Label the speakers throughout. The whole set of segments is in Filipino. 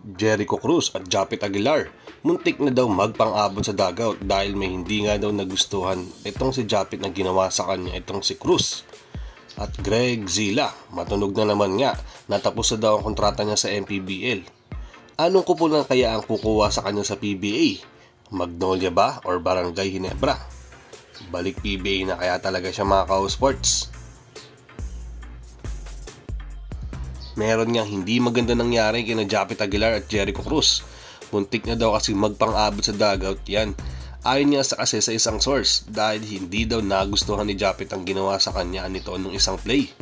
Speaker 1: Jericho Cruz at Japet Aguilar muntik na daw magpang-abot sa dugout dahil may hindi nga daw nagustuhan itong si Japet na ginawa sa kanya itong si Cruz. At Greg Zila, matunog na naman nga, natapos na daw ang kontrata niya sa MPBL. Anong kupunan kaya ang kukuha sa kanya sa PBA? Magnolia ba or Barangay Ginebra? Balik PBA na kaya talaga siya mga ka-sports. Meron nga hindi maganda nangyari kina Japet Aguilar at Jericho Cruz. Muntik na daw kasi magpang-abot sa dugout yan. Ayon niya kasi sa isang source dahil hindi daw nagustuhan ni Japet ang ginawa sa kanya nito nung isang play.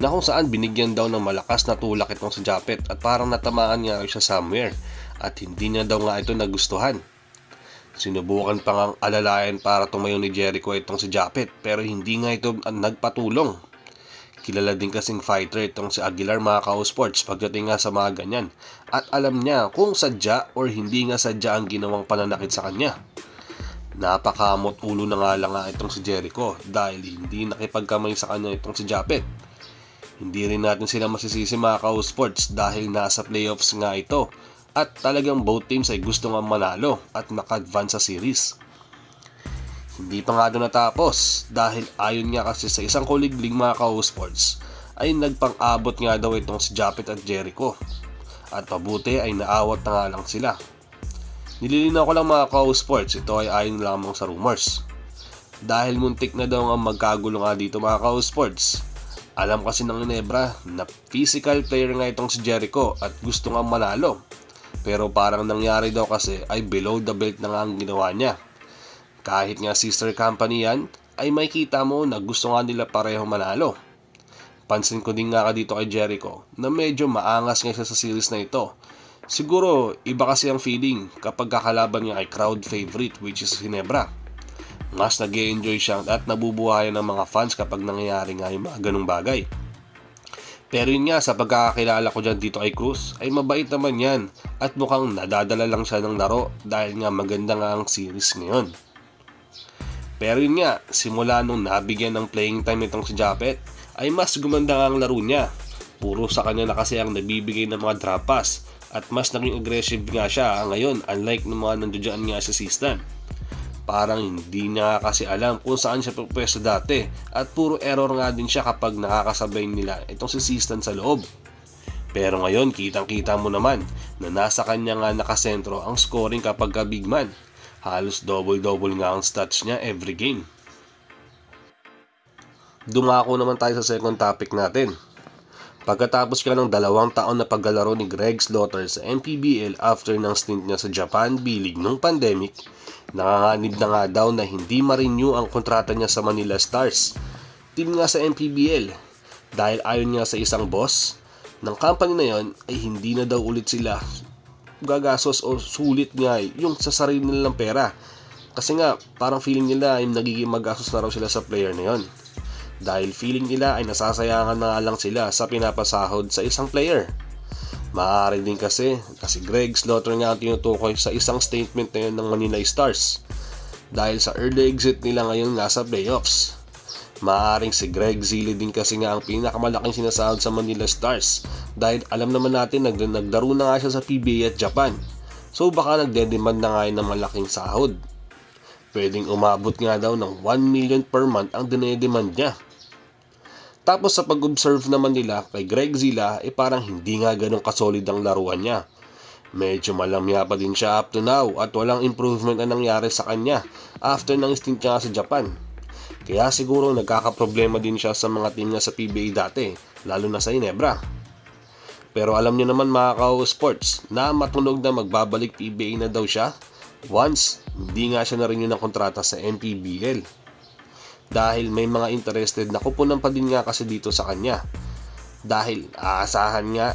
Speaker 1: Na kung saan binigyan daw ng malakas na tulak itong si Japet at parang natamaan nga siya somewhere at hindi niya daw nga ito nagustuhan. Sinubukan pa ngang alalayan para tumayo ni Jericho itong si Japet pero hindi nga ito nagpatulong. Kilala din kasing fighter itong si Aguilar mga ka-sports pagdating nga sa mga ganyan at alam niya kung sadya or hindi nga sadya ang ginawang pananakit sa kanya. Napakamot ulo na nga lang itong si Jericho dahil hindi nakipagkamay sa kanya itong si Japet. Hindi rin natin sila masisisi mga ka-sports dahil nasa playoffs nga ito at talagang both teams ay gusto nga manalo at maka-advance sa series. Hindi pa nga doon natapos dahil ayon nga kasi sa isang kuligling mga ka-sports ay nagpang-abot nga daw itong si Japet at Jericho at pabuti ay naawat na nga lang sila. Nililinaw ko lang mga ka-sports, ito ay ayon lamang sa rumors. Dahil muntik na daw nga magkagulo nga dito mga ka-sports. Alam kasi ng Ginebra na physical player nga itong si Jericho at gusto nga manalo. Pero parang nangyari daw kasi ay below the belt na nga ang ginawa niya. Kahit nga sister company yan, ay makikita mo na gusto nga nila pareho manalo. Pansin ko din nga dito kay Jericho na medyo maangas nga siya sa series na ito. Siguro iba kasi ang feeling kapag kakalaban niya ay crowd favorite which is Ginebra. Mas nag-e-enjoy siya at nabubuhayan ng mga fans kapag nangyayari nga yung mga ganung bagay. Pero yun nga sa pagkakakilala ko dyan dito kay Cruz ay mabait naman yan at mukhang nadadala lang siya ng laro dahil nga maganda nga ang series ngayon. Pero yun nga, simula nung nabigyan ng playing time itong si Japet ay mas gumanda nga ang laro niya. Puro sa kanya na kasi ang nabibigay ng mga drop pass at mas naging aggressive nga siya ngayon unlike ng mga nandiyan nga sa season. Parang hindi niya kasi alam kung saan siya pupwesto dati at puro error nga din siya kapag nakakasabay nila itong si season sa loob. Pero ngayon kitang kita mo naman na nasa kanya nga nakasentro ang scoring kapag ka big man. Halos double-double nga ang stats niya every game. Dumako naman tayo sa second topic natin. Pagkatapos ka ng 2 taon na paglalaro ni Greg Slaughter sa MPBL after ng stint niya sa Japan B-League nung pandemic, nanganganib na nga daw na hindi ma-renew ang kontrata niya sa Manila Stars, team nga sa MPBL, dahil ayon nga sa isang boss ng company na yon ay hindi na daw ulit sila gagastos o sulit nga yung sa sarili nilang pera. Kasi nga parang feeling nila ay nagiging magastos na raw sila sa player na yon. Dahil feeling nila ay nasasayangan na lang sila sa pinapasahod sa isang player. Maaari din kasi Greg Slaughter nga ang tinutukoy sa isang statement na yun ng Manila Stars. Dahil sa early exit nila ngayon nga sa playoffs. Maaaring si Greg Zili din kasi nga ang pinakamalaking sinasahod sa Manila Stars dahil alam naman natin nagdaro na nga siya sa PBA at Japan. So baka nagde-demand na nga yun ng malaking sahod. Pwedeng umabot nga daw ng 1 million per month ang dinedemand niya. Tapos sa pag-observe naman nila kay Greg Zila parang hindi nga ganun kasolid ang laruan niya. Medyo malamya pa din siya up to now at walang improvement na nangyari sa kanya after ng stint niya sa Japan. Kaya siguro nagkakaproblema din siya sa mga team niya sa PBA dati, lalo na sa Ginebra. Pero alam niyo naman mga ka-sports na matunog na magbabalik PBA na daw siya once hindi nga siya na-renew ng kontrata sa MPBL. Dahil may mga interested na kupunan pa din nga kasi dito sa kanya. Dahil aasahan nga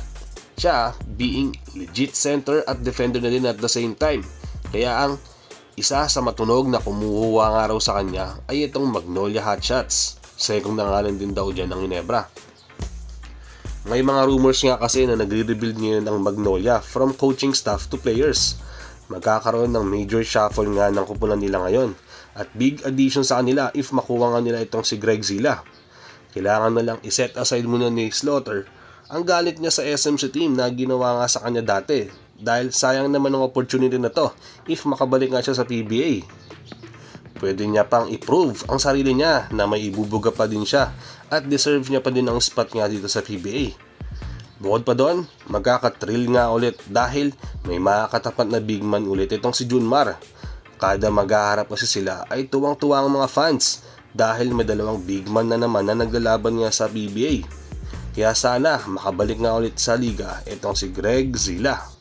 Speaker 1: siya being legit center at defender na din at the same time. Kaya ang isa sa matunog na kumuha nga raw sa kanya ay itong Magnolia Hotshots. Second na ngalan din daw dyan ng Ginebra. May mga rumors nga kasi na nagre-rebuild ngayon ang Magnolia from coaching staff to players. Magkakaroon ng major shuffle nga ng kupunan nila ngayon at big addition sa kanila if makuha nga nila itong si Greg Zila. Kailangan na lang iset aside muna ni Slaughter ang galit niya sa SMC team na ginawa nga sa kanya dati dahil sayang naman ang opportunity na to if makabalik nga siya sa PBA. Pwede niya pang i-prove ang sarili niya na may ibubuga pa din siya at deserve niya pa din ang spot nga dito sa PBA. Bukod pa doon, magkaka-thrill nga ulit dahil may makakatapat na big man ulit itong si Junmar. Kada maghaharap kasi sila ay tuwang-tuwa ang mga fans dahil may dalawang big man na naman na naglalaban nga sa PBA. Kaya sana makabalik nga ulit sa liga itong si Greg Zilla.